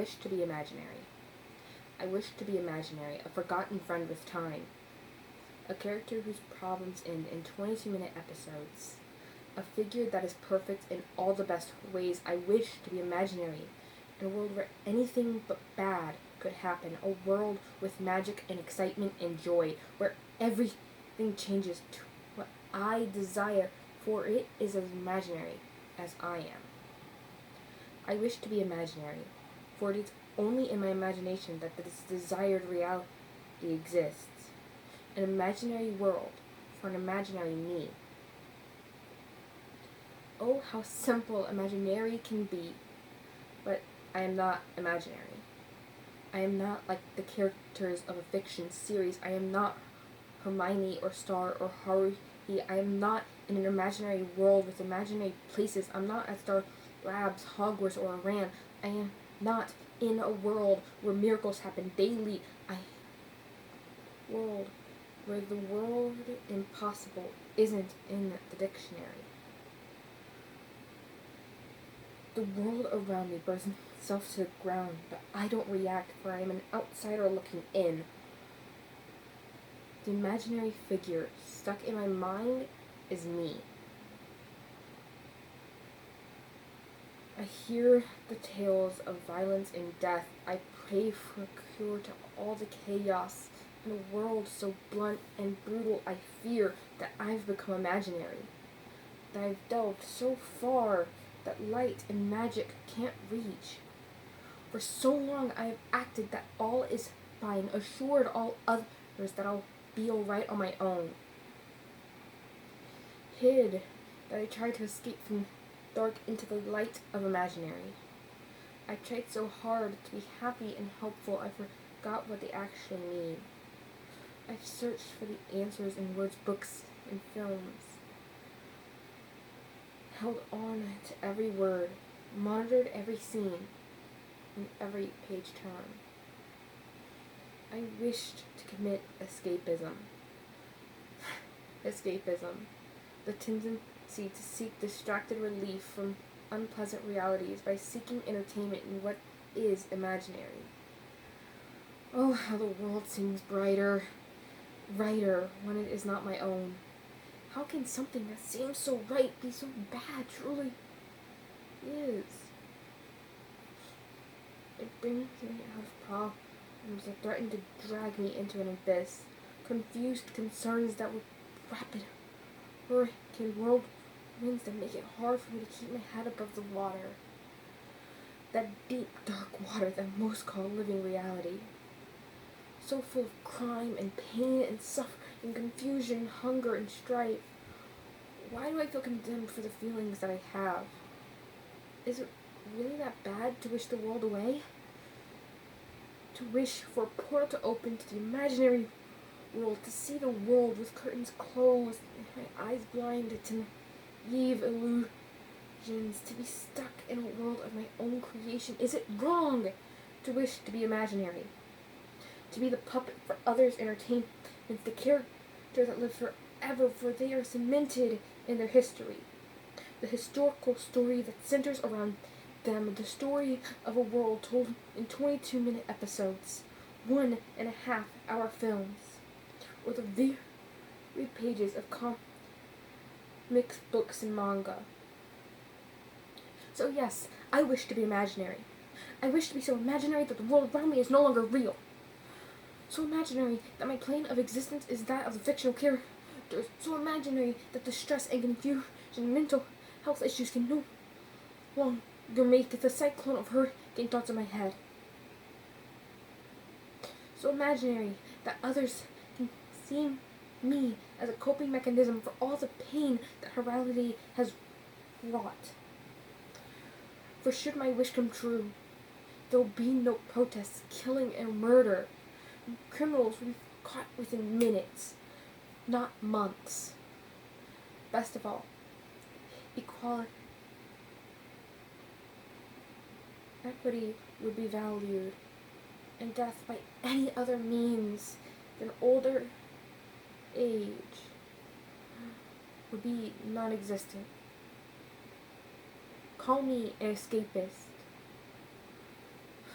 wish to be imaginary. I wish to be imaginary, a forgotten friend with time. A character whose problems end in 22-minute episodes. A figure that is perfect in all the best ways. I wish to be imaginary. In a world where anything but bad could happen. A world with magic and excitement and joy. Where everything changes to what I desire, for it is as imaginary as I am. I wish to be imaginary, for it is only in my imagination that this desired reality exists. An imaginary world for an imaginary me. Oh, how simple imaginary can be, but I am not imaginary. I am not like the characters of a fiction series. I am not Hermione or Star or Harry. I am not in an imaginary world with imaginary places. I'm not at Star Labs, Hogwarts, or Iran. I am not in a world where miracles happen daily. World where the word impossible isn't in the dictionary. The world around me burns itself to the ground, but I don't react, for I am an outsider looking in. The imaginary figure stuck in my mind is me. I hear the tales of violence and death. I pray for a cure to all the chaos. In a world so blunt and brutal, I fear that I've become imaginary. That I've delved so far that light and magic can't reach. For so long I have acted that all is fine, assured all others that I'll be alright on my own. Hid that I tried to escape from dark into the light of imaginary. I tried so hard to be happy and helpful I forgot what they actually mean. I've searched for the answers in words, books, and films. Held on to every word, monitored every scene, and every page turn. I wished to commit escapism. Escapism, the tendency to seek distracted relief from unpleasant realities by seeking entertainment in what is imaginary. Oh, how the world seems brighter when it is not my own. How can something that seems so right be so bad, truly is? It brings me out of problems that threaten to drag me into an abyss, confused concerns that would rapid hurricane whirlwinds that make it hard for me to keep my head above the water. That deep, dark water that most call living reality. So full of crime and pain and suffering, confusion, hunger, and strife. Why do I feel condemned for the feelings that I have? Is it really that bad to wish the world away? To wish for a portal to open to the imaginary world, to see the world with curtains closed, and my eyes blinded to naive illusions, to be stuck in a world of my own creation. Is it wrong to wish to be imaginary? To be the puppet for others' entertainment, the character that lives forever, for they are cemented in their history. The historical story that centers around them, the story of a world told in 22-minute episodes, 1.5-hour films, or the very pages of comics, books, and manga. So yes, I wish to be imaginary. I wish to be so imaginary that the world around me is no longer real. So imaginary that my plane of existence is that of the fictional characters. So imaginary that the stress and confusion and mental health issues can no longer make the cyclone of hurricane thoughts in my head. So imaginary that others can see me as a coping mechanism for all the pain that reality has wrought. For should my wish come true, there will be no protests, killing, and murder. Criminals will be caught within minutes, not months. Best of all, equity would be valued, and death by any other means than older age would be non-existent. Call me an escapist.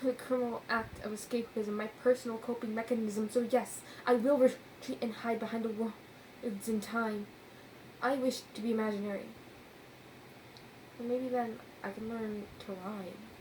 a criminal act of escapism, my personal coping mechanism. So yes, I will retreat and hide behind the words in time. I wish to be imaginary. And maybe then I can learn to rhyme.